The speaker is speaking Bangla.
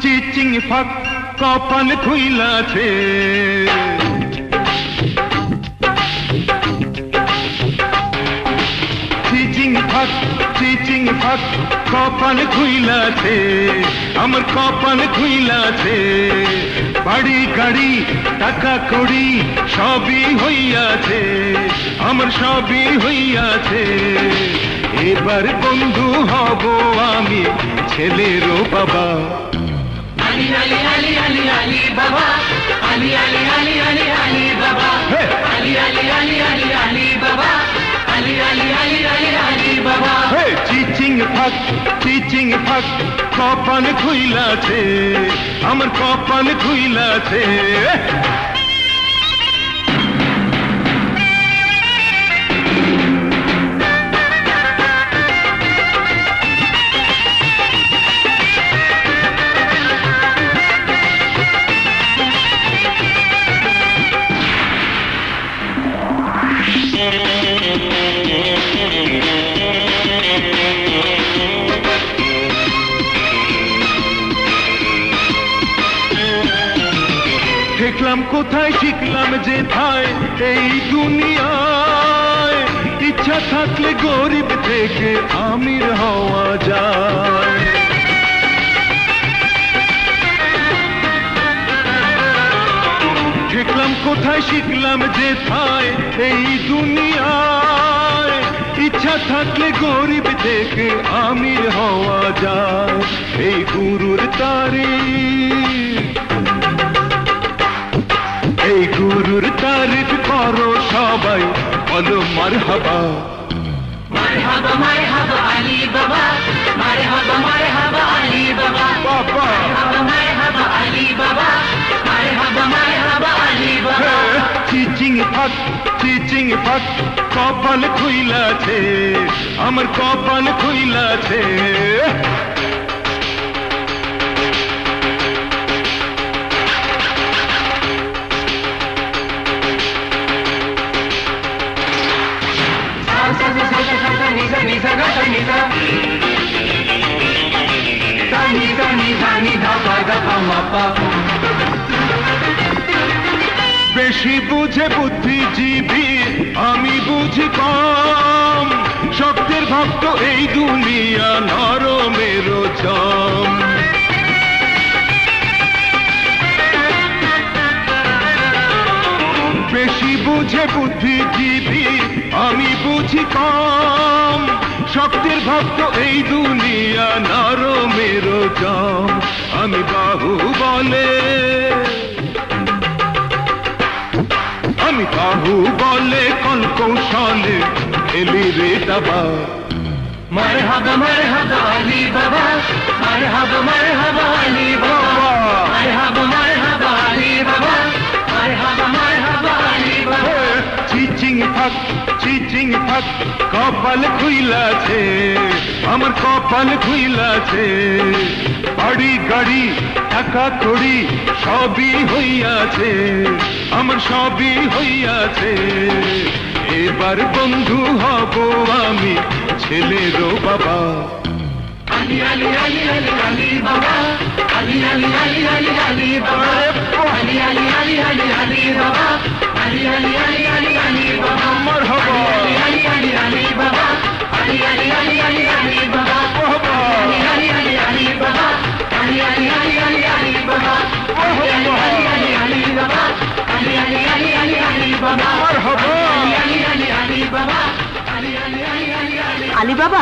চিচিং ফাক কপাল খুইলাছে চিচিং ফাক কপাল খুইলাছে আমার কপাল খুইলাছে বাড়ি গাড়ি টাকা কড়ি সবই হইয়াছে আমার সবই হইয়াছে এবার বন্ধু হব আমি ছেলেরও বাবা আলি আলি আলি আলি আলি বাবা আলি আলি আলি আলি আলি বাবা আলি আলি আলি আলি আলি বাবা আলি আলি আলি আলি আলি বাবা চিচিং ফাক কপাল খুইলাছে আমার কপাল খুইলাছে দেখলাম কোথায় শিখলাম যে ভাই এই দুনিয়ায় ইচ্ছা থাকলে গরিব থেকে আমির হওয়া যায় দেখলাম কোথায় শিখলাম যে ভাই এই দুনিয়ায় ইচ্ছা থাকলে গরিব থেকে আমির হওয়া যায় এই গুরুর তারিফ করো সবাই বলো মারহাবা মারহাবা মারহাবা আলী বাবা মারহাবা মারহাবা আলী বাবা বাবা মারহাবা আলী বাবা মারহাবা মারহাবা আলী বাবা চিচিং ফাক কপাল খুইলাছে আমার কপাল খুইলাছে বেশি বুঝে বুদ্ধিজীবী আমি বুঝি কম শক্তের ভক্ত এই দুনিয়া নরমের জম বেশি বুঝে বুদ্ধিজীবী আমি বুঝি কম শক্তের ভক্ত এই দুনিয়া নরমের জম আমি বাহু বলে কল কৌশলে এলি রে দাবা মারহাবা মারহাবা আলী বাবা মারহাবা মারহাবা আলী বাবা মারহাবা মারহাবা আলী বাবা মারহাবা মারহাবা আলী বাবা চিচিং ফাক কপাল খুইলাছে আমার কপাল খুইলাছে বাড়ি গাড়ি টাকা কড়ি সবই হইয়াছে আমার সবই হইয়াছে এবার বন্ধু হব আমি ছেলেরও বাবা আলি আলি আলি আলি আলি বাবা আলি আলি আলি আলি আলি বাবা আলি আলি আলি আলি আলি বাবা আলি আলি আলি আলি আলি বাবা মারহাবা আলি আলি আলি বাবা আলি আলি আলি আলি আলি বাবা আলি আলি আলি আলি বাবা আলি আলি আলি আলি আলি বাবা আলি আলি আলি আলি বাবা আলি আলি আলি আলি আলি বাবা মারহাবা আলি আলি আলি বাবা আলি আলি আলি আলি আলি আলী বাবা